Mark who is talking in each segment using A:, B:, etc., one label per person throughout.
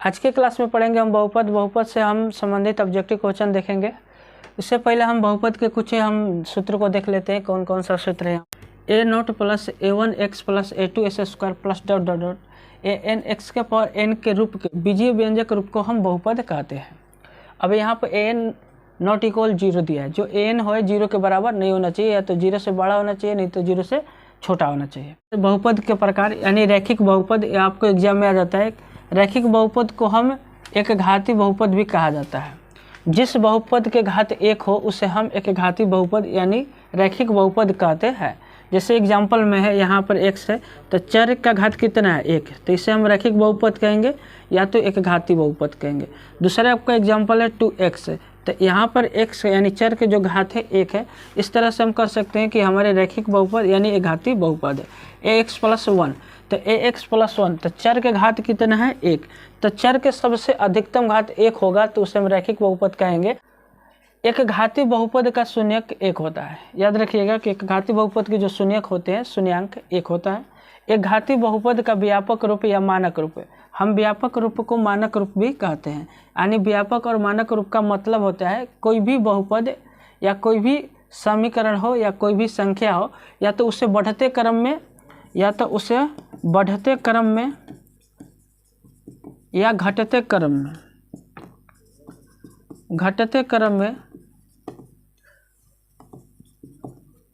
A: आज के क्लास में पढ़ेंगे हम बहुपद। बहुपद से हम संबंधित ऑब्जेक्टिव क्वेश्चन देखेंगे। इससे पहले हम बहुपद के कुछ हम सूत्र को देख लेते हैं, कौन कौन सा सूत्र है। A nought plus a1x plus a2s square plus dot dot dot an x के पावर n के रूप के बीजीय व्यंजक रूप को हम बहुपद कहते हैं। अब यहाँ पर an नॉट इक्वल 0 दिया है, जो an हो 0 के बराबर नहीं होना चाहिए, या तो 0 से बड़ा होना चाहिए, नहीं तो 0 से छोटा होना चाहिए। बहुपद के प्रकार यानी रैखिक बहुपद, आपको एग्जाम में आ जाता है। रैखिक बहुपद को हम एक घाती बहुपद भी कहा जाता है। जिस बहुपद के घात 1 हो उसे हम एक घाती बहुपद यानी रैखिक बहुपद कहते हैं। जैसे एग्जाम्पल में है, यहाँ पर x है तो चर का घात कितना है 1, तो इसे हम रैखिक बहुपद कहेंगे या तो एक घाती बहुपद कहेंगे। दूसरा आपका एग्जाम्पल है 2x है, तो यहाँ पर x यानी चर के जो घात है 1 है। इस तरह से हम कर सकते हैं कि हमारे रैखिक बहुपद यानी एक घाती बहुपद है। ax प्लस 1, तो ax प्लस 1, तो चर के घात कितना है 1, तो चर के सबसे अधिकतम घात 1 होगा तो उसे हम रैखिक बहुपद कहेंगे। एक घाती बहुपद का शून्यक 1 होता है। याद रखिएगा कि एक घाती बहुपद के जो शून्यक होते हैं शून्यांक 1 होता है। एक घाती बहुपद का व्यापक रूप या मानक रूप है। हम व्यापक रूप को मानक रूप भी कहते हैं। यानी व्यापक और मानक रूप का मतलब होता है कोई भी बहुपद या कोई भी समीकरण हो या कोई भी संख्या हो, या तो उसे बढ़ते क्रम में या तो उसे बढ़ते क्रम में या घटते क्रम में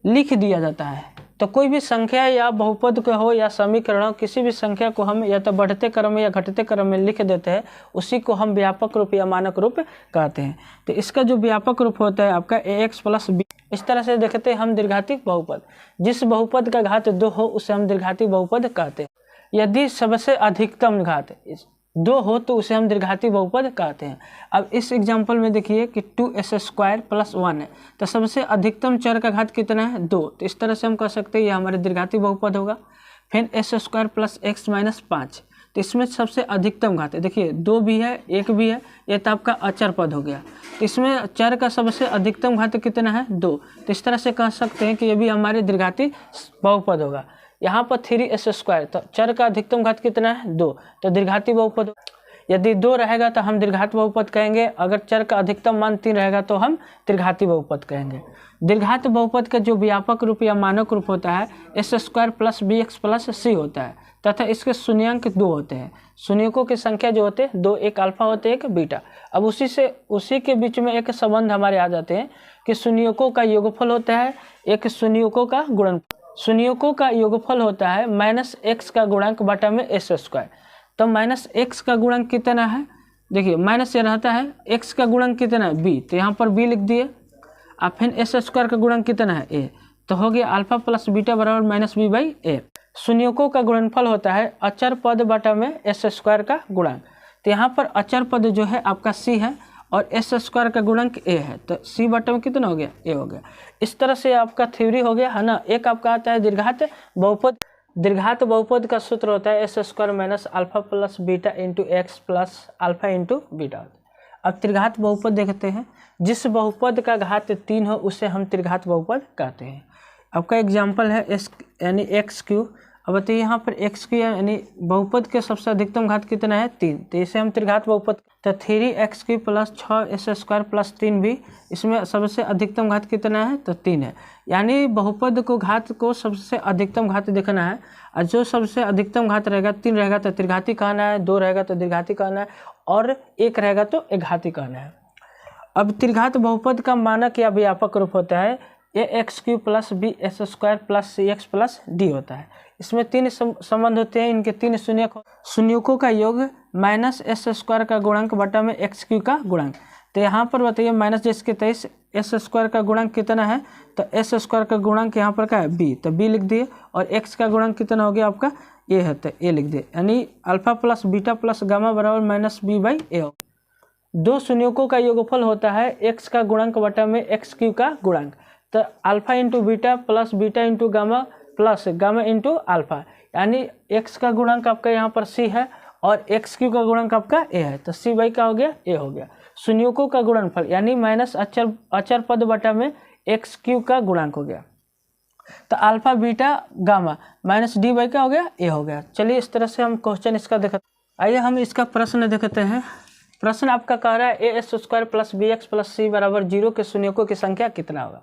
A: लिख दिया जाता है। तो कोई भी संख्या या बहुपद को हो या समीकरण हो, किसी भी संख्या को हम या तो बढ़ते क्रम में या घटते क्रम में लिख देते हैं, उसी को हम व्यापक रूप या मानक रूप कहते हैं। तो इसका जो व्यापक रूप होता है आपका ax प्लस b। इस तरह से देखते हैं हम दीर्घाती बहुपद। जिस बहुपद का घात 2 हो उसे हम दीर्घाती बहुपद कहते हैं। यदि सबसे अधिकतम घात 2 हो तो उसे हम दीर्घाती बहुपद कहते हैं। अब इस एग्जांपल में देखिए कि 2s स्क्वायर प्लस 1 है, तो सबसे अधिकतम चर का घात कितना है 2, तो इस तरह से हम कह सकते हैं ये हमारे दीर्घाती बहुपद होगा। फिर s square plus x minus 5, तो इसमें सबसे अधिकतम घात है, देखिए 2 भी है 1 भी है, ये तो आपका अचर पद हो गया। तो इसमें चर का सबसे अधिकतम घात कितना है 2, तो इस तरह से कह सकते हैं कि ये भी हमारे दीर्घाती बहुपद होगा। यहाँ पर 3s स्क्वायर, तो चर का अधिकतम घात कितना है 2, तो दीर्घाती बहुपद। यदि 2 रहेगा तो हम दीर्घाती बहुपद कहेंगे, अगर चर का अधिकतम मान 3 रहेगा तो हम त्रिघाती बहुपद कहेंगे। दीर्घात बहुपद का जो व्यापक रूप या मानक रूप होता है s square plus bx plus c होता है, तथा इसके शून्यांक 2 होते हैं। शून्यकों की संख्या जो होते हैं 2, एक अल्फा होते हैं एक बीटा। अब उसी के बीच में एक संबंध हमारे आ जाते हैं कि शून्यकों का योगफल होता है एक शून्यकों का गुणनफल। शून्यकों का योगफल होता है माइनस x का गुणांक बटा में s स्क्वायर। तो माइनस x का गुणांक कितना है, देखिए माइनस ये रहता है, x का गुणांक कितना है b, तो यहाँ पर b लिख दिए। अब फिर s स्क्वायर का गुणांक कितना है a, तो हो गया अल्फा प्लस बीटा बराबर माइनस b बाई a। शून्यकों का गुणनफल होता है अचर पद बटा में s स्क्वायर का गुणांक। तो यहाँ पर अचर पद जो है आपका c है और s स्क्वायर का गुणांक a है, तो c बटा में कितना हो गया a हो गया। इस तरह से आपका थ्योरी हो गया है ना। एक आपका आता है दीर्घात बहुपद। दीर्घात बहुपद का सूत्र होता है s square minus alpha plus beta into x plus alpha into beta. अब त्रिघात बहुपद देखते हैं। जिस बहुपद का घात 3 हो उसे हम त्रिघात बहुपद कहते हैं। आपका एग्जाम्पल है s यानी एक्स क्यू। अब बताइए यहाँ पर एक्स क्यू यानी बहुपद के सबसे अधिकतम घात कितना है 3, तो इसे हम त्रिघात बहुपद। तो 3x Q plus 6s square plus 3 भी, इसमें सबसे अधिकतम घात कितना है तो 3 है। यानी बहुपद को घात को सबसे अधिकतम घात देखना है, और जो सबसे अधिकतम घात रहेगा 3 रहेगा तो त्रिघाती कहना है, 2 रहेगा तो दीर्घाती कहना है, और 1 रहेगा तो एकघाती कहना है। अब त्रिघात बहुपद का मानक या व्यापक रूप होता है ax Q plus bs square plus cx plus d होता है। इसमें 3 संबंध होते हैं, इनके 3 शून्यकों का योग माइनस s स्क्वायर का गुणांक बटा में x क्यू का गुणांक। तो यहाँ पर बताइए माइनस जिसके 23 s स्क्वायर का गुणांक कितना है, तो s स्क्वायर का गुणांक यहाँ पर क्या है b, तो b लिख दिए, और x का गुणांक कितना हो गया आपका a है, तो a लिख दिए। यानी alpha plus beta plus gamma बराबर माइनस b बाई a हो। 2 शून्यकों का योगफल होता है x का गुणांक बटा में x क्यू का गुणांक। तो alpha into beta plus beta into gamma plus gamma into alpha, यानी x का गुणांक आपका यहाँ पर c है और x क्यू का गुणांक आपका a है, तो c बाई का हो गया a हो गया। शून्यकों का गुणनफल यानी माइनस अचर पद बटा में x क्यू का गुणांक हो गया। तो alpha beta gamma minus D by का हो गया ए हो गया। चलिए इस तरह से हम क्वेश्चन इसका देखते। आइए हम इसका प्रश्न देखते हैं। प्रश्न आपका कह रहा है a x square plus b x plus c बराबर 0 के शून्यकों की संख्या कितना होगा।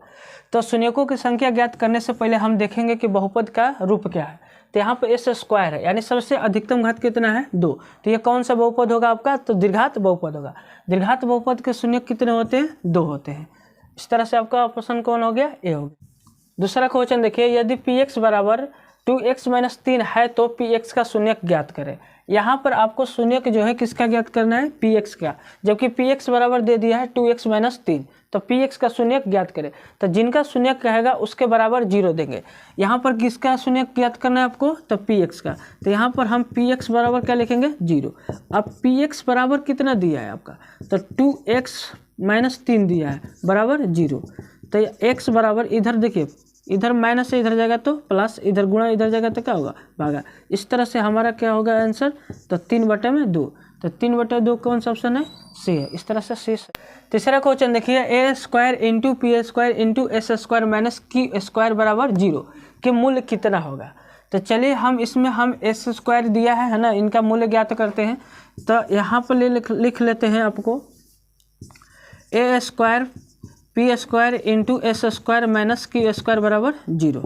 A: तो शून्यकों की संख्या ज्ञात करने से पहले हम देखेंगे कि बहुपद का रूप क्या है। तो यहाँ पर एस स्क्वायर है, यानी सबसे अधिकतम घात कितना है 2। तो ये कौन सा बहुपद होगा आपका, तो दीर्घात बहुपद होगा। दीर्घात बहुपद के शून्य कितने होते हैं, 2 होते हैं। इस तरह से आपका ऑप्शन कौन हो गया, ए हो गया। दूसरा क्वेश्चन देखिए, यदि पी एक्स बराबर 2x - 3 है तो पी एक्स का शून्यक ज्ञात करें। यहाँ पर आपको शून्यक जो है किसका ज्ञात करना है, पी एक्स का, जबकि पी एक्स बराबर दे दिया है 2x - 3, तो पी एक्स का शून्यक ज्ञात करें। तो जिनका शून्यक कहेगा उसके बराबर 0 देंगे। यहाँ पर किसका शून्यक ज्ञात करना है आपको, तो पी एक्स का। तो यहाँ पर हम पी एक्स बराबर क्या लिखेंगे, 0। अब पी एक्स बराबर कितना दिया है आपका, तो 2x - 3 दिया है बराबर 0। तो x बराबर इधर देखिए, इधर माइनस से इधर जाएगा तो प्लस, इधर गुणा इधर जाएगा तो क्या होगा, भागा। इस तरह से हमारा क्या होगा आंसर, तो 3/2। तो 3/2 कौन सा ऑप्शन है, सी है। इस तरह से सी। तीसरा क्वेश्चन देखिए, a square into p square into x square minus q square बराबर 0 के मूल्य कितना होगा। तो चलिए हम इसमें हम एस स्क्वायर दिया है ना, इनका मूल्य ज्ञात करते हैं। तो यहाँ पर लिख लेते हैं आपको, a square p square into x square minus q square बराबर 0।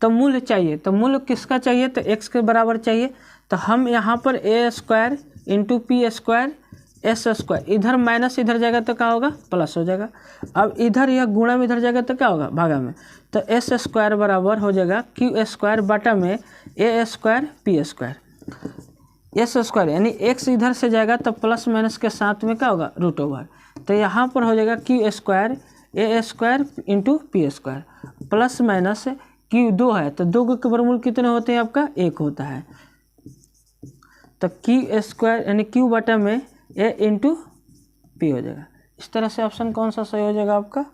A: तो मूल्य चाहिए, तो मूल्य किसका चाहिए, तो x के बराबर चाहिए। तो हम यहाँ पर a square into p square x square, इधर माइनस इधर जाएगा तो क्या होगा, प्लस हो जाएगा। अब इधर यह गुणा में इधर जाएगा तो क्या होगा, भागा में। तो एस स्क्वायर बराबर हो जाएगा क्यू स्क्वायर बटा में a square p square x square, यानी x इधर से जाएगा तो प्लस माइनस के साथ में क्या होगा, √। तो यहाँ पर हो जाएगा q square a square into p square plus minus q 2 है, तो 2 के वर्गमूल कितने होते हैं आपका, 1 होता है। तो क्यू स्क्वायर यानी क्यू बटा में ए इंटू पी हो जाएगा। इस तरह से ऑप्शन कौन सा सही हो जाएगा आपका।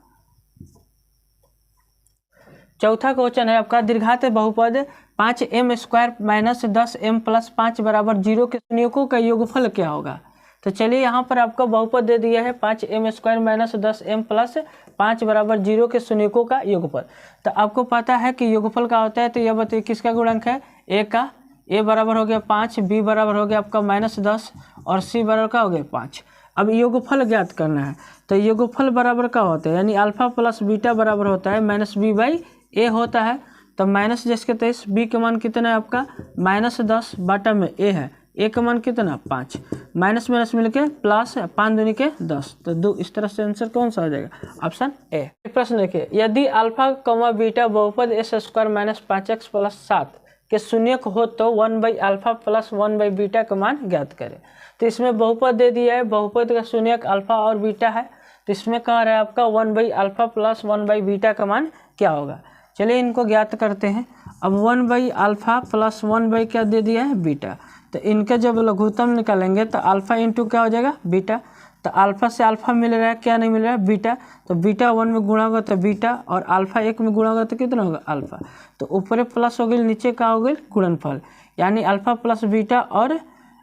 A: चौथा क्वेश्चन है आपका, दीर्घात बहुपद 5m square minus 10m plus 5 बराबर 0 के शून्यकों का योगफल क्या होगा। तो चलिए यहाँ पर आपका बहुपद दे दिया है 5m square minus 10m plus 5 बराबर 0 के शून्यकों का योगफल। तो आपको पता है कि योगफल का होता है, तो यह बताइए किसका गुणक है, a का। a बराबर हो गया 5, b बराबर हो गया आपका -10 और c बराबर का हो गया 5। अब योगफल ज्ञात करना है। तो योगफल बराबर का होता है, यानी अल्फा प्लस बीटा बराबर होता है -b/a होता है। तो माइनस जिसके 23, b का मान कितना है आपका -10 बटा में a है, a का मान कितना 5, माइनस माइनस मिलके प्लस 5 दूनी के 10, तो 2। इस तरह से आंसर कौन सा हो जाएगा, ऑप्शन ए। प्रश्न देखिए, यदि अल्फा कॉमा बीटा बहुपद a x square minus 5x plus 7 के शून्यक हो तो 1/α प्लस 1/बीटा का मान ज्ञात करें। तो इसमें बहुपद दे दिया है, बहुपद का शून्यक अल्फा और बीटा है। तो इसमें कह रहा है आपका 1/α प्लस 1/बीटा का मान क्या होगा। चलिए इनको ज्ञात करते हैं। अब 1/α प्लस 1/ क्या दे दिया है, बीटा। तो इनका जब लघुत्तम निकालेंगे तो अल्फा इंटू क्या हो जाएगा, बीटा। तो अल्फा से अल्फा मिल रहा है, क्या नहीं मिल रहा है, बीटा। तो बीटा 1 में गुणा होगा तो बीटा, और अल्फा 1 में गुणा होगा तो कितना होगा, अल्फा। तो ऊपर प्लस हो गई, नीचे का हो गई गुणनफल, यानी अल्फा प्लस बीटा और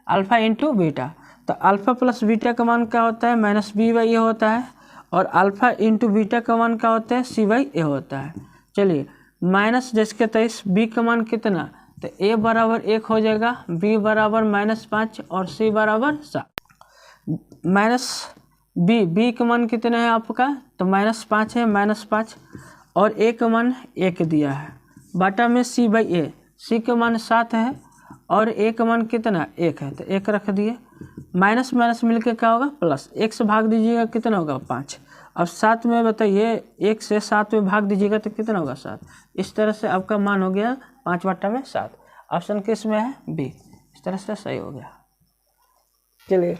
A: अल्फा इंटू बीटा। तो अल्फा प्लस बीटा का मान क्या होता है, -b/a होता है, और अल्फा इंटू बीटा का मान क्या होता है, c/a होता है। चलिए माइनस जिसके 23, b का मान कितना, तो a बराबर 1 हो जाएगा, b बराबर -5 और c बराबर 7। -b का मान कितना है आपका, तो -5 है, -5 और a का मान 1 दिया है, बाटा में c/a, c का मान 7 है और a का मान कितना 1 है, तो 1 रख दिए। माइनस माइनस मिलके क्या होगा, प्लस। 1 से भाग दीजिएगा कितना होगा, 5। अब 7 में बताइए, 1 से 7 में भाग दीजिएगा तो कितना होगा, 7। इस तरह से आपका मान हो गया 5/7। ऑप्शन किस में है, बी। इस तरह से सही हो गया। चलिए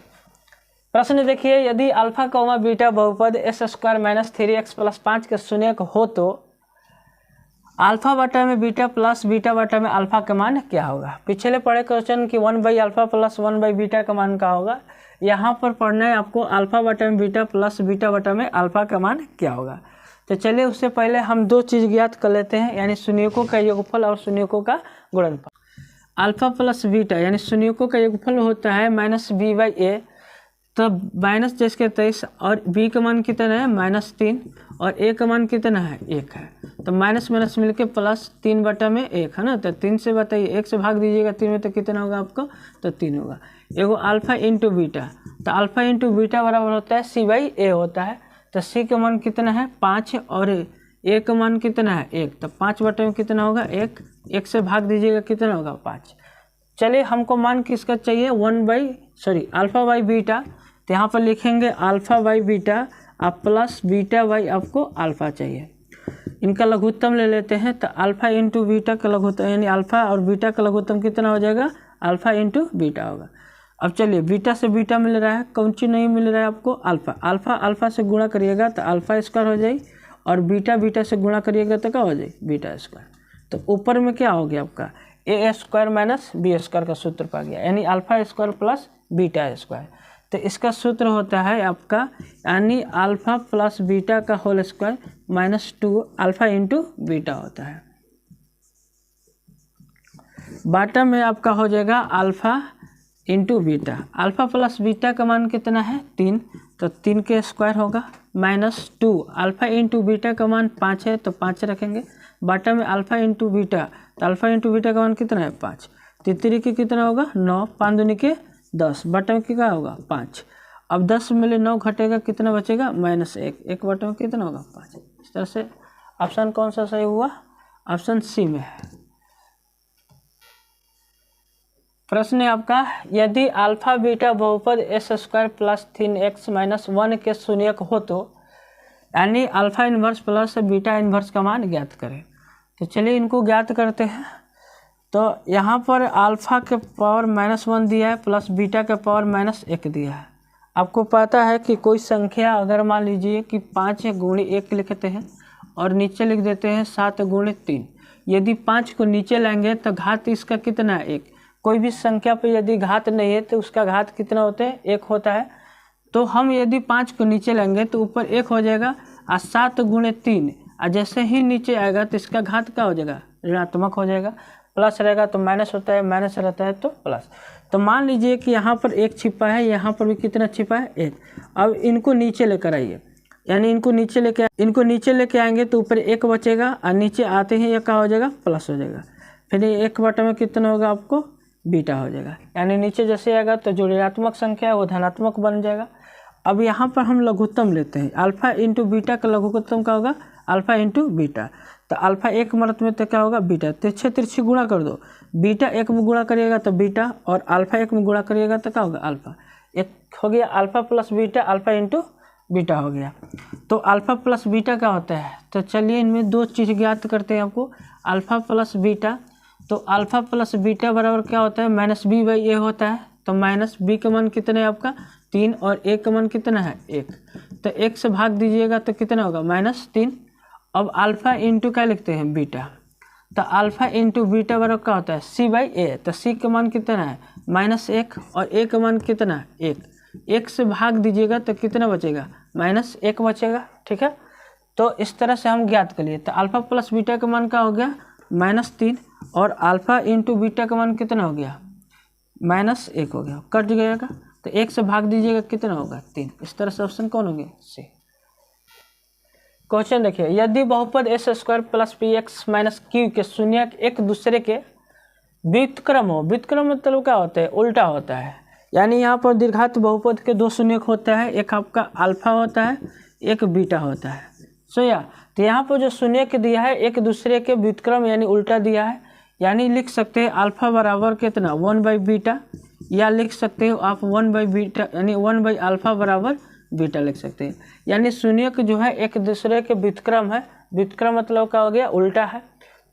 A: प्रश्न देखिए, यदि अल्फा कॉमा बीटा बहुपद a x square minus 3x plus 5 के शून्यक हो तो अल्फा बटा में बीटा प्लस बीटा बटा में अल्फा का मान क्या होगा। पिछले पढ़े क्वेश्चन की 1/α प्लस 1/बीटा का मान क्या होगा। यहाँ पर पढ़ना है आपको अल्फा बटा में बीटा प्लस बीटा बटा में अल्फा का मान क्या होगा। तो चलिए उससे पहले हम 2 चीज़ ज्ञात कर लेते हैं, यानी शून्यकों का योगफल और शून्यकों का गुणनफल। अल्फा प्लस बीटा यानी शून्यकों का योगफल होता है -b/a, तो माइनस जिसके 23 और b का मान कितना है -3 और a का मान कितना है 1 है। तो माइनस माइनस मिलके प्लस 3/1 है ना। तो 3 से बताइए 1 से भाग दीजिएगा 3 में तो कितना होगा आपको, तो 3 होगा। एगो अल्फा इंटू बीटा, तो अल्फा इंटू बीटा बराबर होता है c/a होता है। तो c का मान कितना है 5 और a का मान कितना है 1, तो 5/1 में कितना होगा 1, 1 से भाग दीजिएगा कितना होगा 5। चलिए हमको मान किसका चाहिए अल्फा बाई बीटा, तो यहाँ पर लिखेंगे अल्फा बाई बीटा अब प्लस बीटा बाई आपको अल्फा चाहिए। इनका लघुत्तम ले लेते हैं, तो अल्फा इंटू बीटा का लघुत्तम यानी अल्फा और बीटा का लघुत्तम कितना हो जाएगा, अल्फा इंटू बीटा होगा। अब चलिए बीटा से बीटा मिल रहा है, कौन सी नहीं मिल रहा है आपको, अल्फा। अल्फा अल्फा से गुणा करिएगा तो अल्फा स्क्वायर हो जाए और बीटा बीटा से गुणा करिएगा तो क्या हो जाए बीटा स्क्वायर। तो ऊपर में क्या हो गया आपका a square minus b square का सूत्र पा गया, यानी alpha square plus beta square. तो इसका सूत्र होता है आपका यानी अल्फा प्लस बीटा का whole square -2 alpha into beta होता है। बॉटम में आपका हो जाएगा alpha into beta. Alpha plus beta का मान कितना है 3, तो 3 के स्क्वायर होगा -2 अल्फा इंटू बीटा का मान 5 है तो 5 रखेंगे। बॉटम में अल्फा इंटू बीटा, तो अल्फा इंटू बीटा का मान कितना है 5, 3 के कितना होगा 9, 5 दूनी के 10, बॉटम की क्या होगा 5। अब 10 में 9 घटेगा कितना बचेगा -1, 1 बॉटम में कितना होगा 5। इस तरह से ऑप्शन कौन सा सही हुआ, ऑप्शन सी में है। प्रश्न है आपका, यदि अल्फा बीटा बहुपद s² प्लस 3x माइनस 1 के शून्यक हो तो यानी alpha inverse plus beta inverse का मान ज्ञात करें। तो चलिए इनको ज्ञात करते हैं। तो यहाँ पर अल्फा के पावर -1 दिया है प्लस बीटा के पावर -1 दिया है। आपको पता है कि कोई संख्या अगर मान लीजिए कि 5 गुणे 1 लिखते हैं और नीचे लिख देते हैं 7 गुणे 3, यदि 5 को नीचे लाएंगे तो घात इसका कितना है 1। कोई भी संख्या पे यदि घात नहीं है तो उसका घात कितना होता है 1 होता है। तो हम यदि 5 को नीचे लेंगे तो ऊपर 1 हो जाएगा और 7 गुणे 3 और जैसे ही नीचे आएगा तो इसका घात क्या हो जाएगा ऋणात्मक हो जाएगा। प्लस रहेगा तो माइनस होता है, माइनस रहता है तो प्लस। तो मान लीजिए कि यहाँ पर 1 छिपा है, यहाँ पर भी कितना छिपा है 1। अब इनको नीचे लेकर आइए, यानी इनको नीचे लेके आएंगे तो ऊपर 1 बचेगा और नीचे आते ही ये क्या हो जाएगा प्लस हो जाएगा। फिर 1/, में कितना होगा आपको बीटा हो जाएगा, यानी नीचे जैसे आएगा तो जो ऋणात्मक संख्या है वो धनात्मक बन जाएगा। अब यहाँ पर हम लघुत्तम लेते हैं, अल्फा इंटू बीटा का लघुत्तम क्या होगा अल्फा इंटू बीटा। तो अल्फा 1 मर्त में तो क्या होगा बीटा, तिरछे गुणा कर दो, बीटा 1 में गुणा करिएगा तो बीटा और अल्फा 1 में गुणा करिएगा तो क्या होगा अल्फा। एक हो गया alpha plus beta, alpha into beta हो गया। तो अल्फा प्लस बीटा क्या होता है, तो चलिए इनमें 2 चीज़ ज्ञात करते हैं आपको। अल्फा प्लस बीटा, तो अल्फा प्लस बीटा बराबर क्या होता है -b/a होता है। तो -b का मान कितना है आपका 3 और a का मान कितना है 1, तो 1 से भाग दीजिएगा तो कितना होगा -3। अब अल्फा इंटू क्या लिखते हैं बीटा, तो अल्फा इंटू बीटा बराबर क्या होता है c/a। तो c का मान कितना है -1 और a का मान कितना है 1, 1 से भाग दीजिएगा तो कितना बचेगा -1 बचेगा। ठीक है, तो इस तरह से हम ज्ञात कर लिए। तो अल्फा प्लस बीटा का मान क्या हो गया -3 और अल्फा इंटू बीटा का मान कितना हो गया -1 हो गया, कट जाएगा। तो 1 से भाग दीजिएगा कितना होगा 3। इस तरह से ऑप्शन कौन हो गया सी। क्वेश्चन देखिए, यदि बहुपद s² plus px minus q के शून्यक एक दूसरे के व्युत्क्रम हो, व्युत्क्रम मतलब क्या होता है उल्टा होता है, यानी यहाँ पर दीर्घात बहुपद के 2 शून्यक होता है, एक आपका अल्फा होता है एक बीटा होता है। तो यहाँ पर जो शून्यक दिया है एक दूसरे के व्युत्क्रम यानी उल्टा दिया है, यानी लिख सकते हैं अल्फा बराबर कितना 1/बीटा, या लिख सकते हो आप 1/बीटा यानी 1/अल्फा बराबर बीटा लिख सकते हैं। यानी शून्यक जो है एक दूसरे के व्युत्क्रम है, व्युत्क्रम मतलब क्या हो गया उल्टा है।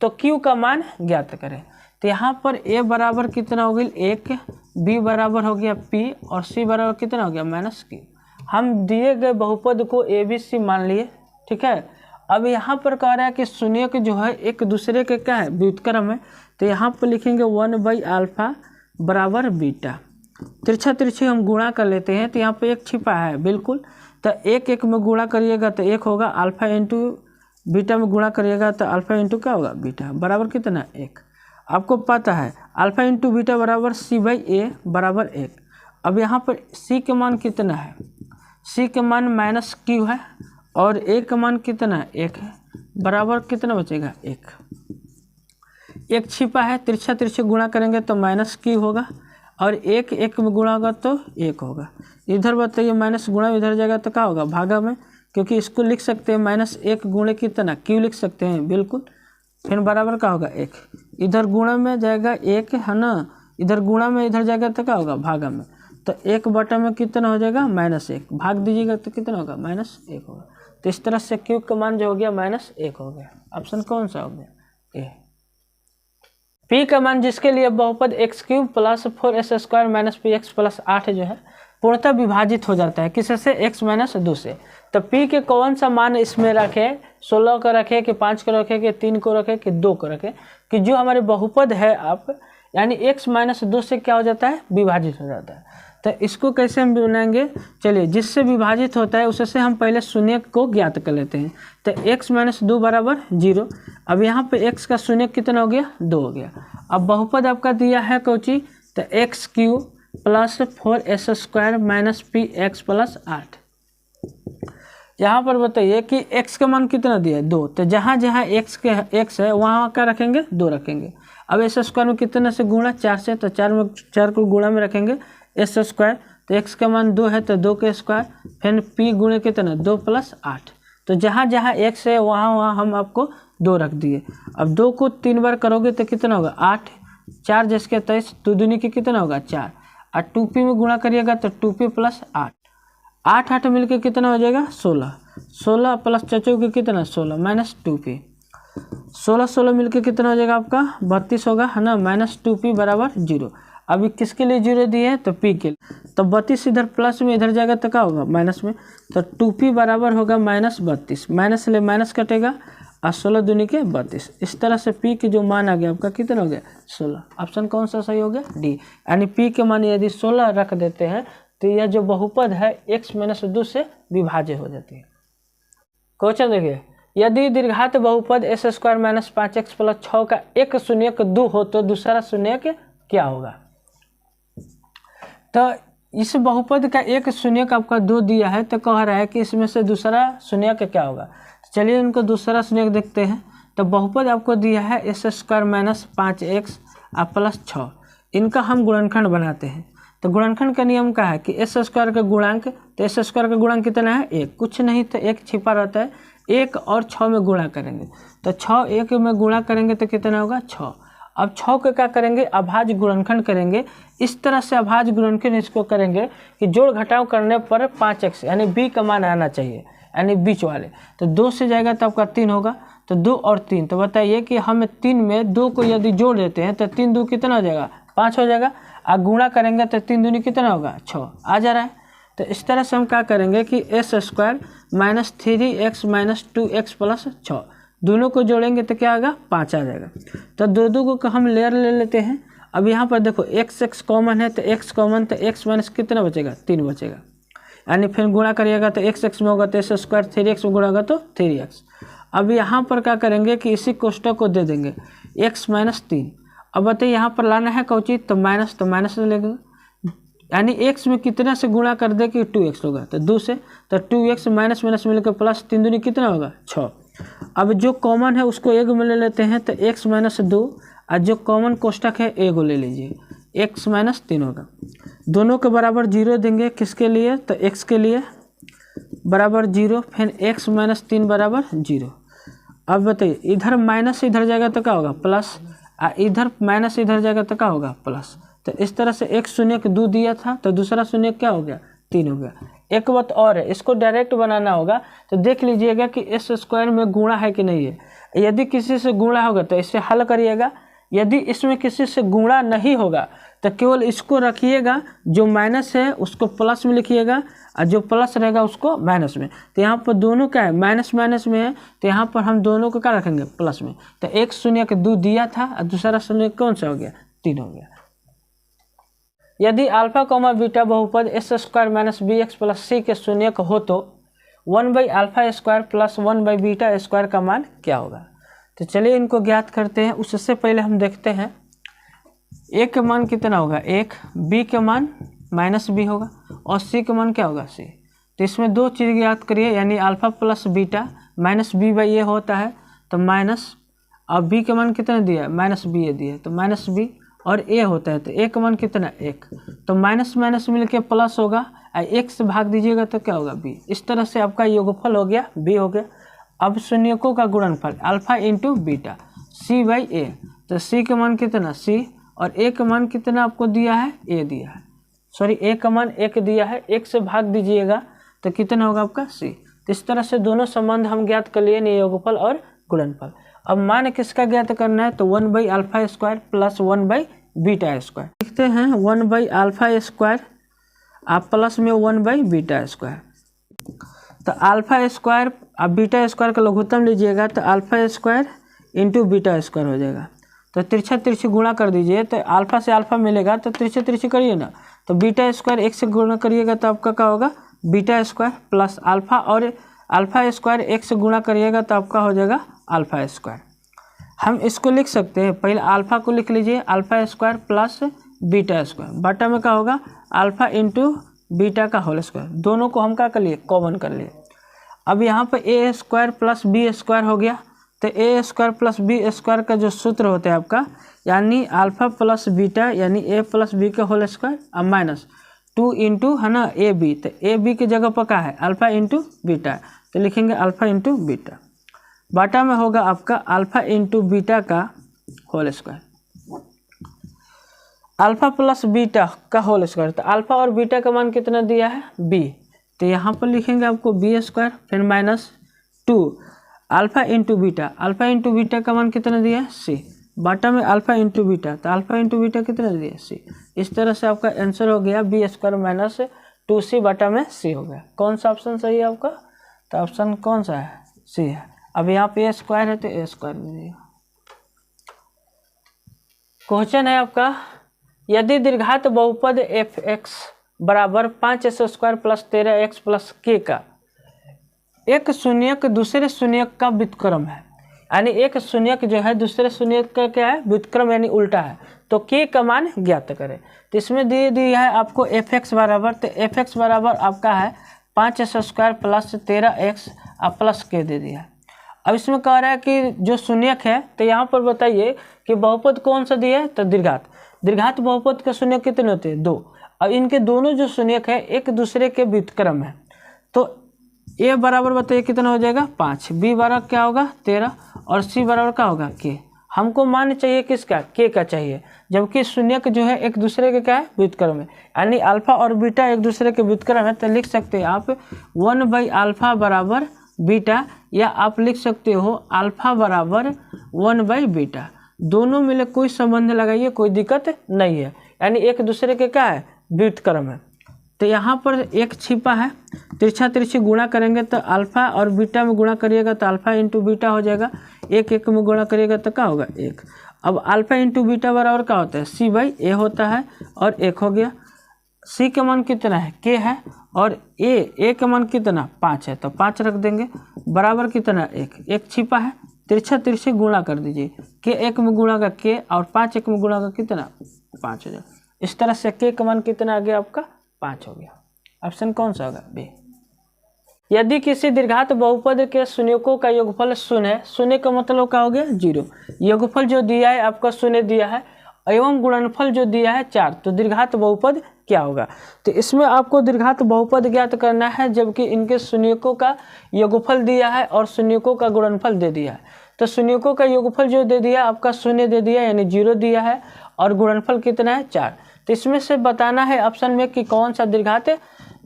A: तो q का मान ज्ञात करें। तो यहाँ पर a बराबर कितना हो गया 1, b बराबर हो गया p और c बराबर कितना हो गया -q। हम दिए गए बहुपद को ABC मान लिए। ठीक है, अब यहाँ पर कह रहा है कि शून्यक जो है एक दूसरे के क्या है व्युत्क्रम है, तो यहाँ पर लिखेंगे 1/अल्फा बराबर बीटा। तिरछे हम गुणा कर लेते हैं, तो यहाँ पे 1 छिपा है बिल्कुल, तो 1 में गुणा करिएगा तो 1 होगा, अल्फा इंटू बीटा में गुणा करिएगा तो अल्फा इंटू क्या होगा बीटा बराबर कितना 1। आपको पता है अल्फा इंटू बीटा बराबर c/a बराबर 1। अब यहाँ पर c के मान कितना है, c के मान माइनस क्यू है और a का मान कितना है, 1 है, बराबर कितना बचेगा, 1। 1 छिपा है, तिरछा तिरछे गुणा करेंगे तो माइनस क्यू होगा और 1 1 में गुणा होगा तो 1 होगा। इधर बताइए माइनस गुणा इधर जाएगा तो क्या होगा, भागा में, क्योंकि इसको लिख सकते हैं -1 गुणे कितना, क्यू लिख सकते हैं बिल्कुल। फिर बराबर क्या होगा, 1। इधर गुणा में जाएगा 1 है ना, इधर गुणा में इधर जाएगा तो क्या होगा, भागा में, तो 1 बटा में कितना हो जाएगा, -1, भाग दीजिएगा तो कितना होगा, -1 होगा। तो इस तरह से क्यू का मान जो हो गया -1 हो गया। ऑप्शन कौन सा हो गया, ए। पी का मान जिसके लिए बहुपद x³ + 4s² - px + 8 जो है पूर्णतः विभाजित हो जाता है किससे से, x - 2 से। तो p के कौन सा मान इसमें रखे, 16 को रखे कि 5 को रखे कि 3 को रखे कि 2 को रखे, कि जो हमारे बहुपद है आप यानी x - 2 से क्या हो जाता है, विभाजित हो जाता है। तो इसको कैसे हम बनाएंगे, चलिए जिससे विभाजित होता है उससे हम पहले शून्य को ज्ञात कर लेते हैं। तो x - 2 बराबर 0। अब यहाँ पे x का शून्य कितना हो गया, 2 हो गया। अब बहुपद आपका दिया है कोची, तो x³ + 4s² - px + 8। यहाँ पर बताइए कि x का मान कितना दिया है, 2। तो जहाँ जहाँ x है वहाँ क्या रखेंगे, 2 रखेंगे। अब s² में कितने से गुणा, 4 से, तो 4 को गुणा में रखेंगे s², तो x का मान 2 है तो 2 के स्क्वायर, फिर p गुणे कितना, 2 + 8। तो जहाँ जहाँ x है वहाँ वहाँ हम आपको 2 रख दिए। अब 2 को 3 बार करोगे तो कितना होगा, 8, 4 जिसके 23, 2 दूनी की कितना होगा, 4, और 2p में गुणा करिएगा तो 2p + 8, 8 8 मिलके कितना हो जाएगा, 16, 16 प्लस चचो के कितना, 16 - 2p, 16 16 मिलके कितना हो जाएगा आपका, 32 होगा, है ना, -2p बराबर 0। अभी किसके लिए 0 दिए हैं, तो p के लिए, तो 32 इधर प्लस में इधर जाएगा तो क्या होगा, माइनस में, तो 2p बराबर होगा -32, माइनस ले माइनस कटेगा और 16 दूनी के 32। इस तरह से p के जो मान आ गया आपका कितना हो गया, 16। ऑप्शन कौन सा सही हो गया, डी। यानी p के मान यदि 16 रख देते हैं तो यह जो बहुपद है x - 2 से विभाज्य हो जाती है। क्वेश्चन देखिए, यदि दीर्घात बहुपद s² - 5x + 6 का एक शून्यक 2 हो तो दूसरा शून्यक क्या होगा। तो इस बहुपद का एक शून्यक आपका 2 दिया है, तो कह रहा है कि इसमें से दूसरा शून्यक क्या होगा। चलिए इनको दूसरा शून्यक देखते हैं। तो बहुपद आपको दिया है s² - 5x + 6, इनका हम गुणनखंड बनाते हैं। तो गुणनखंड का नियम क्या है कि s² का गुणांक, तो s² का गुणांक कितना है, 1, कुछ नहीं तो 1 छिपा रहता है, 1 और 6 में गुणा करेंगे, तो 6 1 में गुणा करेंगे तो कितना होगा, 6। अब 6 को क्या करेंगे, अभाज्य गुणनखंड करेंगे। इस तरह से अभाज्य गुणनखंड इसको करेंगे कि जोड़ घटाव करने पर 5x यानी b का मान आना चाहिए, यानी बीच वाले। तो 2 से जाएगा तो आपका 3 होगा, तो 2 और 3, तो बताइए कि हम 3 में 2 को यदि जोड़ देते हैं तो 3 2 कितना हो जाएगा, 5 हो जाएगा, और गुणा करेंगे तो 3 दूनी कितना होगा, 6 आ जा रहा है। तो इस तरह से हम क्या करेंगे कि s² - 3x - 2x + 6 दोनों को जोड़ेंगे तो क्या आएगा, 5 आ जाएगा। तो 2 2 को हम लेयर ले लेते हैं। अब यहाँ पर देखो x कॉमन है, तो x कॉमन, तो x माइनस कितना बचेगा, 3 बचेगा, यानी फिर गुणा करिएगा तो x में होगा तो s² 3x में गुणा होगा तो 3x। अब यहाँ पर क्या करेंगे कि इसी कोष्टक को दे देंगे x - 3। अब बताइए यहाँ पर लाना है कौची, तो माइनस लेंगे, यानी x में कितना से गुणा कर दे कि 2x होगा, तो 2 से, तो 2x माइनस मिलकर प्लस 3 दूनी कितना होगा, 6। अब जो कॉमन है उसको एक में ले लेते हैं, तो x - 2, और जो कॉमन कोष्टक है एक ले लीजिए, x - 3 होगा। दोनों के बराबर 0 देंगे, किसके लिए, तो x के लिए बराबर 0, फिर x - 3 बराबर 0। अब बताइए इधर माइनस इधर जाएगा तो क्या होगा, प्लस, इधर माइनस इधर जाएगा तो क्या होगा, प्लस। तो इस तरह से एक शून्यक 2 दिया था, तो दूसरा शून्यक क्या हो गया, 3 हो गया। एक बात और है, इसको डायरेक्ट बनाना होगा, तो देख लीजिएगा कि s² में गुणा है कि नहीं है। यदि किसी से गुणा होगा तो इसे हल करिएगा, यदि इसमें किसी से गुणा नहीं होगा तो केवल इसको रखिएगा, जो माइनस है उसको प्लस में लिखिएगा और जो प्लस रहेगा उसको माइनस में। तो यहाँ पर दोनों क्या है, माइनस में है, तो यहाँ पर हम दोनों को क्या रखेंगे, प्लस में। तो एक शून्यक 2 दिया था और दूसरा शून्यक कौन सा हो गया, 3 हो गया। यदि अल्फा कॉमा बीटा बहुपद s² - bx + c के शून्यक हो तो 1/α² + 1/β² का मान क्या होगा। तो चलिए इनको ज्ञात करते हैं। उससे पहले हम देखते हैं a का मान कितना होगा, 1, b का मान माइनस बी होगा और सी का मान क्या होगा सी। तो इसमें दो चीज़ याद करिए, यानी alpha plus beta minus b by a होता है, तो माइनस, अब बी का मान कितना दिया है माइनस बी ए दिया है, तो माइनस बी और ए होता है, तो ए का मान कितना एक, तो माइनस माइनस मिलके प्लस होगा, एक से भाग दीजिएगा तो क्या होगा बी। इस तरह से आपका योगफल हो गया बी हो गया। अब शून्यकों का गुणनफल alpha into beta C by ए, तो सी का मान कितना सी और ए का मान कितना आपको दिया है ए दिया है, सॉरी ए का मान एक दिया है, एक से भाग दीजिएगा तो कितना होगा आपका सी। तो इस तरह से दोनों संबंध हम ज्ञात कर लिए, योगफल और गुणनफल। अब मान किसका ज्ञात करना है, तो 1/α² प्लस 1/β²। लिखते हैं 1/α² आप प्लस में 1/β²। तो α² आप β² का लघुत्तम लीजिएगा तो α² इंटू β² हो जाएगा। तो तिरछा तिरछी गुणा कर दीजिए, तो अल्फा से अल्फा मिलेगा तो तिरछे तिरछी करिए ना, तो β² एक से गुणा करिएगा तो आपका क्या होगा β² प्लस अल्फा, और α² एक से गुणा करिएगा तो आपका हो जाएगा α²। हम इसको लिख सकते हैं, पहले अल्फा को लिख लीजिए α² प्लस β², बटा में क्या होगा अल्फा इंटू बीटा का होल स्क्वायर, दोनों को हम क्या कर लिए कॉमन कर लिए। अब यहाँ पर a² प्लस b² हो गया, तो a² प्लस b² का जो सूत्र होता है आपका, यानी अल्फा प्लस बीटा यानी a प्लस b का होल स्क्वायर, अब माइनस 2 इंटू है ना ए बी, तो ए बी की जगह पर क्या है अल्फा इंटू बीटा, तो लिखेंगे अल्फा इंटू बीटा, बाटा में होगा आपका अल्फा इंटू बीटा का whole square, alpha plus beta का होल स्क्वायर। तो अल्फा और बीटा का मान कितना दिया है b, तो यहाँ पर लिखेंगे आपको b², फिर minus 2 alpha into beta, alpha into beta का मान कितना दिया है c, बाटा में अल्फा इंटू बीटा, तो अल्फा इंटू बीटा कितना दिया है c। इस तरह से आपका आंसर हो गया b² माइनस 2c बाटा में c हो गया। कौन सा ऑप्शन सही है आपका, तो ऑप्शन कौन सा है c है। अब यहाँ पे a² है तो a² दीजिएगा। क्वेश्चन है आपका, यदि दीर्घात बहुपद f(x) बराबर 5s² plus 13x plus k का एक शून्यक दूसरे शून्यक का व्युत्क्रम है, यानी एक शून्यक जो है दूसरे शून्यक का क्या है व्युत्क्रम यानी उल्टा है, तो k का मान ज्ञात करें। तो इसमें दे दिया है आपको f(x) बराबर, तो f(x) बराबर आपका है 5s² plus 13x plus k दे दिया है। अब इसमें कह रहा है कि जो शून्यक है, तो यहाँ पर बताइए कि बहुपद कौन सा दिया है, तो दीर्घात बहुपद के शून्यक कितने होते हैं 2। अब इनके दोनों जो शून्यक है एक दूसरे के व्युत्क्रम है, तो a बराबर बताइए कितना हो जाएगा 5, b बराबर क्या होगा 13 और c बराबर क्या होगा k। हमको मान चाहिए किसका k का चाहिए, जबकि शून्यक जो है एक दूसरे के क्या है व्युत्क्रम है, यानी अल्फा और बीटा एक दूसरे के व्युत्क्रम है। तो लिख सकते हैं आप 1/α बराबर बीटा, या आप लिख सकते हो अल्फा बराबर 1/β, दोनों मिले कोई संबंध लगाइए कोई दिक्कत नहीं है, यानी एक दूसरे के क्या है व्युत्क्रम है। तो यहाँ पर एक छिपा है, तिरछा तिरछी गुणा करेंगे तो अल्फा और बीटा में गुणा करिएगा तो अल्फा इंटू बीटा हो जाएगा, एक एक में गुणा करिएगा तो क्या होगा एक। अब अल्फा इंटू बीटा बराबर क्या होता है c/a होता है, और एक हो गया। c का मान कितना है k है, और a का मान कितना 5 है, तो 5 रख देंगे, बराबर कितना एक छिपा है, तिरछा तिरछी गुणा कर दीजिए, k एक में गुणा का k और 5 एक में गुणा का कितना 5 हो जाएगा। इस तरह से k का मान कितना आ गया आपका 5 हो गया। ऑप्शन कौन सा होगा बी। यदि किसी दीर्घात बहुपद के शून्यकों का योगफल शून्य है, शून्य का मतलब क्या हो गया 0, योगफल जो दिया है आपका शून्य दिया है, एवं गुणनफल जो दिया है 4, तो दीर्घात बहुपद क्या होगा। तो इसमें आपको दीर्घात बहुपद ज्ञात करना है, जबकि इनके शून्यकों का योगफल दिया है और शून्यकों का गुणनफल दे दिया है। तो शून्यकों का योगफल जो दे दिया आपका शून्य दे दिया यानी 0 दिया है, और गुणनफल कितना है 4। तो इसमें से बताना है ऑप्शन में कि कौन सा दीर्घात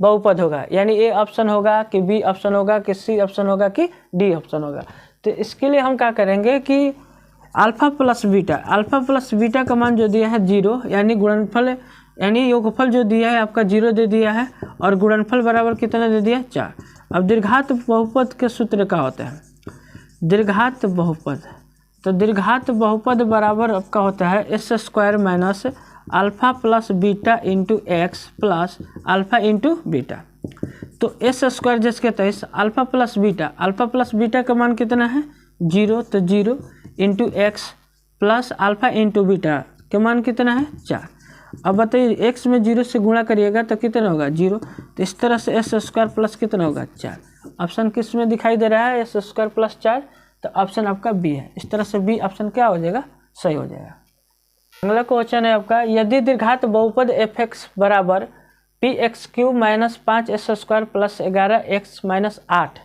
A: बहुपद होगा, यानी ए ऑप्शन होगा कि बी ऑप्शन होगा कि सी ऑप्शन होगा कि डी ऑप्शन होगा। तो इसके लिए हम क्या करेंगे कि अल्फा प्लस बीटा का मान जो दिया है 0, यानी गुणनफल यानी योगफल जो दिया है आपका 0 दे दिया है, और गुणनफल बराबर कितना दे दिया 4। अब दीर्घात बहुपद के सूत्र का होता है दीर्घात बहुपद, तो दीर्घात बहुपद बराबर आपका होता है s² minus alpha plus beta into x plus alpha into beta. तो s² जिसके तहत अल्फा प्लस बीटा का मान कितना है 0, तो 0 into x plus alpha into beta के मान कितना है 4। अब बताइए x में 0 से गुणा करिएगा तो कितना होगा 0। तो इस तरह से एस स्क्वायर प्लस कितना होगा 4। ऑप्शन किस में दिखाई दे रहा है एस स्क्वायर प्लस 4, तो ऑप्शन आपका बी है। इस तरह से बी ऑप्शन क्या हो जाएगा, सही हो जाएगा। अगला क्वेश्चन है आपका, यदि द्विघात बहुपद एफ एक्स बराबर P x cube minus 5 square plus 11x minus 8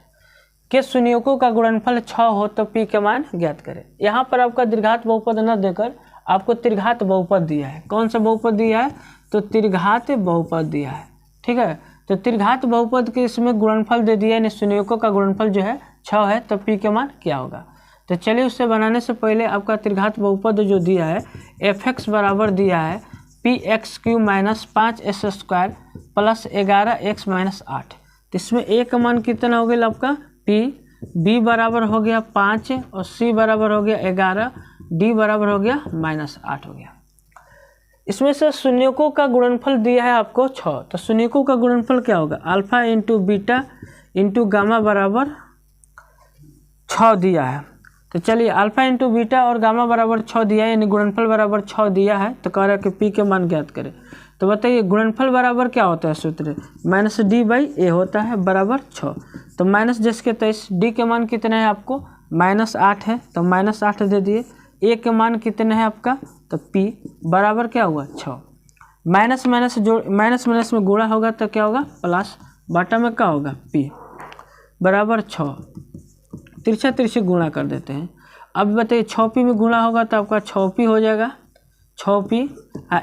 A: के संयुगों का गुणनफल 6 हो तो p के मान ज्ञात करें। यहाँ पर आपका द्विघात बहुपद न देकर आपको त्रिघात बहुपद दिया है। कौन सा बहुपद दिया है, तो त्रिघात बहुपद दिया है, ठीक है। तो त्रिघात बहुपद के इसमें गुणनफल दे दिया, यानी संयुगों का गुणनफल जो है 6 है, तो p के मान क्या होगा। तो चलिए उससे बनाने से पहले आपका त्रिघात बहुपद जो दिया है एफ एक्स बराबर दिया है P x cube minus 5 square plus 11x minus 8। तो इसमें a का मान कितना हो गया आपका p, b बराबर हो गया 5 और c बराबर हो गया 11, d बराबर हो गया माइनस 8 हो गया। इसमें से शून्यकों का गुणनफल दिया है आपको 6, तो शून्यकों का गुणनफल क्या होगा, alpha into beta into gamma बराबर 6 दिया है। तो चलिए अल्फा इंटू बीटा और गामा बराबर 6 दिया है, यानी गुणनफल बराबर 6 दिया है। तो कह रहा है कि पी के मान ज्ञात करें। तो बताइए गुणनफल बराबर क्या होता है सूत्र, माइनस डी बाई ए होता है बराबर 6। तो माइनस जिसके 23, डी के मान कितना है आपको माइनस 8 है, तो माइनस 8 दे दिए। ए के मान कितना है आपका, तो पी बराबर क्या हुआ 6। माइनस माइनस जो माइनस माइनस में गुणा होगा तो क्या होगा प्लस, बाटा में क्या होगा पी बराबर 6। तिरछा तिरछी गुणा कर देते हैं। अब बताइए 6p में गुणा होगा तो आपका 6p हो जाएगा 6p,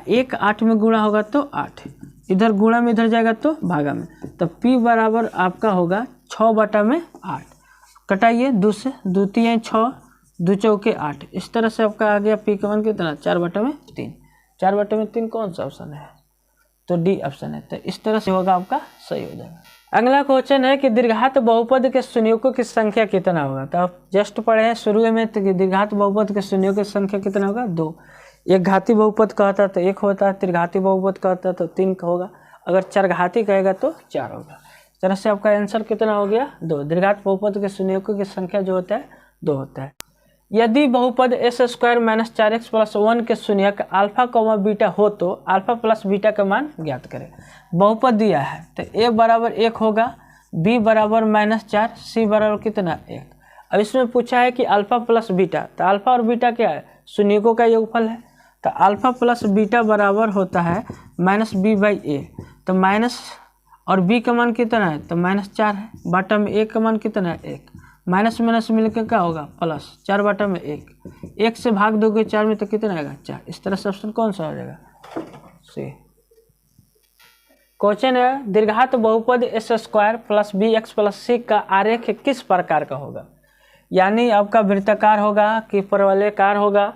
A: 1 8 में गुणा होगा तो 8, इधर गुणा में इधर जाएगा तो भागा में, तो p बराबर आपका होगा 6 बटा में 8। कटाइए 2 से, 2 3 6, 2 चौके 8। इस तरह से आपका आ गया p का मान कितना 4 बटा में 3। 4 बटा में 3 कौन सा ऑप्शन है, तो डी ऑप्शन है। तो इस तरह से होगा आपका सही हो जाएगा। अगला क्वेश्चन है कि द्विघात बहुपद के संयुगों की संख्या कितना होगा। तो आप जस्ट पढ़े हैं शुरू में तो द्विघात बहुपद के संयुगों की संख्या कितना होगा 2। एक घाती बहुपद कहता तो 1 होता है, त्रिघाती बहुपद कहता तो 3 होगा, अगर चरघाती कहेगा तो 4 होगा। इस तरह से आपका आंसर कितना हो गया 2। द्विघात बहुपद के संयुगों की संख्या जो होता है 2 होता है। यदि बहुपद a x square minus 4x plus 1 के शून्यक अल्फा कॉमा बीटा हो तो अल्फा प्लस बीटा का मान ज्ञात करें। बहुपद दिया है तो a बराबर 1 होगा, b बराबर -4, c बराबर कितना 1। अब इसमें पूछा है कि अल्फा प्लस बीटा, तो अल्फा और बीटा क्या है शून्यकों का योगफल है, तो अल्फा प्लस बीटा बराबर होता है -b/a। तो माइनस और b का मान कितना है, तो -4 है, बाटा में a का मान कितना है 1, माइनस माइनस मिलकर क्या होगा प्लस, 4 बटा में 1, 1 से भाग दोगे 4 में तो कितना आएगा 4। इस तरह से ऑप्शन कौन सा हो जाएगा सी। क्वेश्चन है दीर्घात बहुपद a x square plus b x plus c का आरेख किस प्रकार का होगा, यानी आपका वृत्ताकार होगा कि परवलयकार होगा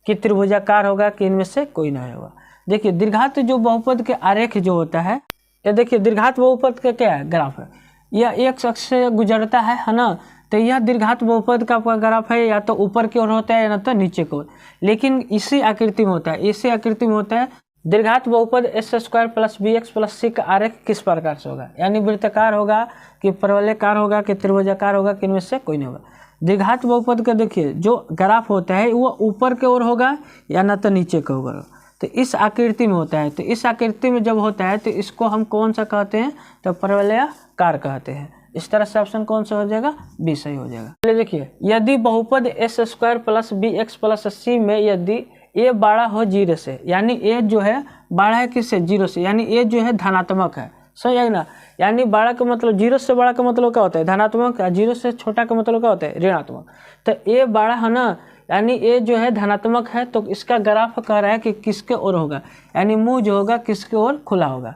A: कि त्रिभुजाकार होगा कि इनमें से कोई नहीं होगा। देखिए दीर्घात जो बहुपद के आरेख जो होता है, ये देखिए दीर्घात बहुपद का क्या है ग्राफ है, यह एक अक्ष से गुजरता है ना, तो यह दीर्घात बहुपद का आपका ग्राफ है, या तो ऊपर की ओर होता है या ना तो नीचे की ओर, लेकिन इसी आकृति में होता है, इसी आकृति में होता है। दीर्घात बहुपद a x square plus b x plus c का आरेख किस प्रकार से होगा, यानी वृत्ताकार होगा कि परवलयकार होगा कि त्रिभुजाकार होगा कि इनमें से कोई नहीं होगा। दीर्घात बहुपद का देखिए जो ग्राफ होता है वो ऊपर की ओर होगा या ना तो नीचे की ओर, तो इस आकृति में होता है। तो इस आकृति में जब होता है तो इसको हम कौन सा कहते हैं, तो परवलयाकार कहते हैं। इस तरह से ऑप्शन कौन सा हो जाएगा बी सही हो जाएगा। चलिए देखिए यदि बहुपद a x square plus b x plus c में यदि ए बड़ा हो 0 से, यानी ए जो है बड़ा है किससे 0 से, यानी ए जो है धनात्मक है, सही है ना, यानी बड़ा का मतलब 0 से बड़ा का मतलब क्या होता है धनात्मक, 0 से छोटा का मतलब क्या होता है ऋणात्मक। तो ए बड़ा है ना, यानी ए जो है धनात्मक है, तो इसका ग्राफ कह रहा है कि किसके ओर होगा, यानी मुंह जो होगा किसके ओर खुला होगा।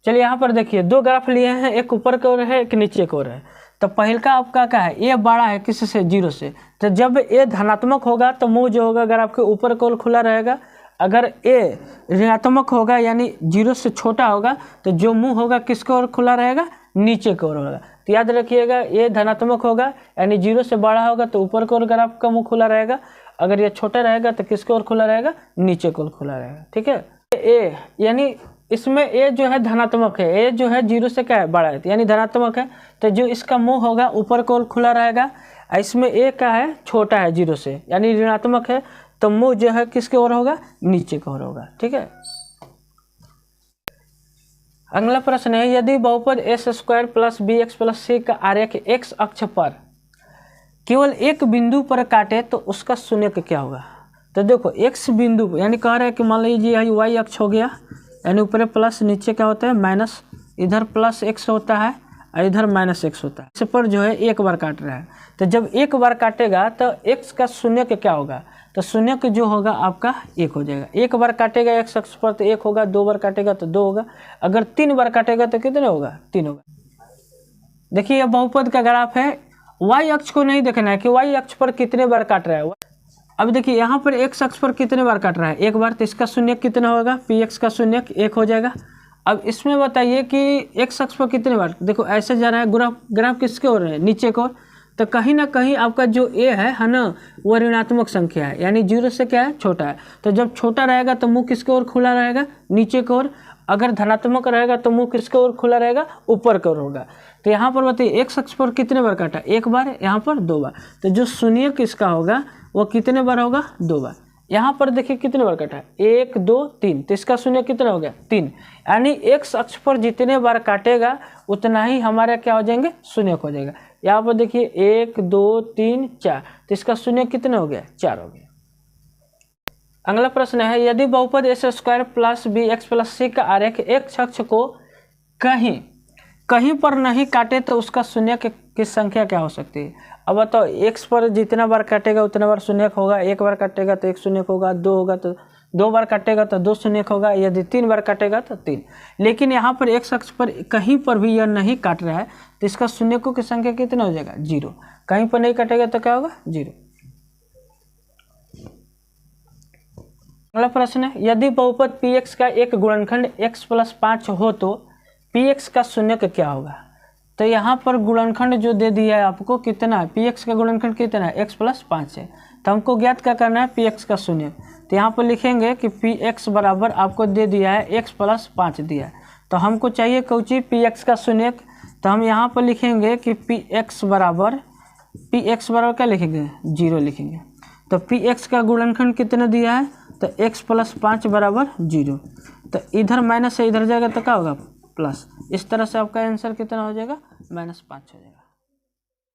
A: चलिए यहाँ पर देखिए 2 ग्राफ लिए हैं, एक ऊपर की ओर है एक नीचे की ओर है। तो पहल का आपका क्या है ए बड़ा है किससे 0 से, तो जब ए धनात्मक होगा तो मुंह जो होगा ग्राफ के ऊपर की ओर खुला रहेगा, अगर ए ऋणात्मक होगा यानी 0 से छोटा होगा तो जो मुंह होगा किसके ओर खुला रहेगा नीचे की ओर होगा। तो याद रखिएगा ये धनात्मक होगा यानी 0 से बड़ा होगा तो ऊपर की ओर ग्राफ का मुंह खुला रहेगा, अगर ये छोटा रहेगा तो किसके ओर खुला रहेगा नीचे की ओर खुला रहेगा, ठीक है। ए यानी इसमें ए जो है धनात्मक है, ए जो है 0 से क्या है बड़ा है यानी धनात्मक है, तो जो इसका मुंह होगा ऊपर की ओर खुला रहेगा। इसमें ए क्या है छोटा है 0 से यानी ऋणात्मक है, तो मुंह जो है किसके ओर होगा नीचे की ओर होगा, ठीक है। अगला प्रश्न है, यदि बहुपद a x square plus b x plus c का आरेख एक्स अक्ष पर केवल एक बिंदु पर काटे तो उसका शून्यक क्या होगा। तो देखो एक्स बिंदु यानी कह रहा है कि मान लीजिए यही वाई अक्ष हो गया, यानी ऊपर प्लस नीचे क्या होता है माइनस, इधर प्लस एक्स होता है और इधर माइनस एक्स होता है। इस पर जो है एक बार काट रहा है, तो जब एक बार काटेगा तो एक्स का शून्यक क्या होगा, तो शून्यक जो होगा आपका एक हो जाएगा। एक बार काटेगा एक्स अक्ष पर तो एक होगा, दो बार काटेगा तो दो होगा, अगर तीन बार काटेगा तो कितने होगा, तीन होगा। देखिए यह बहुपद का ग्राफ है, वाई अक्ष को नहीं देखना है कि वाई अक्ष पर कितने बार काट रहा है। अब देखिए यहाँ पर एक्स अक्ष पर कितने बार काट रहा है, एक बार, तो इसका शून्यक कितना होगा, पी एक्स का शून्यक एक हो जाएगा। अब इसमें बताइए कि एक्स अक्ष पर कितने बार, देखो ऐसे जा रहा है ग्राफ किसके ओर है, नीचे को, तो कहीं ना कहीं आपका जो ए है ना, वो ऋणात्मक संख्या है, यानी जीरो से क्या है, छोटा है। तो जब छोटा रहेगा तो मुंह किसके ओर खुला रहेगा, नीचे की ओर। अगर धनात्मक रहेगा तो मुंह किसके ओर खुला रहेगा, ऊपर की ओर होगा। तो यहाँ पर बताइए एक्स अक्ष पर कितने बार काटा, एक बार, यहाँ पर दो बार, तो जो शून्यक इसका होगा वो कितने बार होगा, दो बार। यहाँ पर देखिए कितने बार काटा, एक दो तीन, तो इसका शून्य कितना हो गया, तीन। यानी एक्स अक्ष पर जितने बार काटेगा उतना ही हमारा क्या हो जाएंगे, शून्य हो जाएगा। यहाँ पर देखिए एक दो तीन चार, तो इसका शून्य कितना हो गया, चार हो गया। अगला प्रश्न है, यदि बहुपद a x square plus b x plus c का आरेख एक्स अक्ष को कहीं पर नहीं काटे तो उसका शून्य की संख्या क्या हो सकती है। अब बताओ एक्स पर जितना बार काटेगा उतना बार शून्य होगा, एक बार काटेगा तो एक शून्य होगा, दो होगा तो दो बार काटेगा तो दो शून्य होगा, यदि तीन बार काटेगा तो तीन। लेकिन यहाँ पर एक्स अक्ष पर कहीं पर भी यह नहीं काट रहा है तो इसका शून्यकों की संख्या कितना हो जाएगा, जीरो। कहीं पर नहीं काटेगा तो क्या होगा, जीरो। अगला प्रश्न है, यदि बहुपद पी एक्स का एक गुणनखंड x प्लस 5 हो तो पी एक्स का शून्यक क्या होगा। तो यहाँ पर गुणनखंड जो दे दिया है आपको कितना है, पी एक्स का गुणनखंड कितना है, x प्लस 5 है। तो हमको ज्ञात क्या करना है, पी एक्स का शून्यक। तो यहाँ पर लिखेंगे कि पी एक्स बराबर आपको दे दिया है x प्लस 5 दिया है, तो हमको चाहिए कौची, पी एक्स का शून्यक। तो हम यहाँ पर लिखेंगे कि पी एक्स बराबर क्या लिखेंगे, जीरो लिखेंगे। तो पी एक्स का गुणनखंड कितना दिया है, तो x प्लस 5 बराबर जीरो। तो इधर माइनस से इधर जाएगा तो क्या होगा, प्लस। इस तरह से आपका आंसर कितना हो जाएगा, -5 हो जाएगा।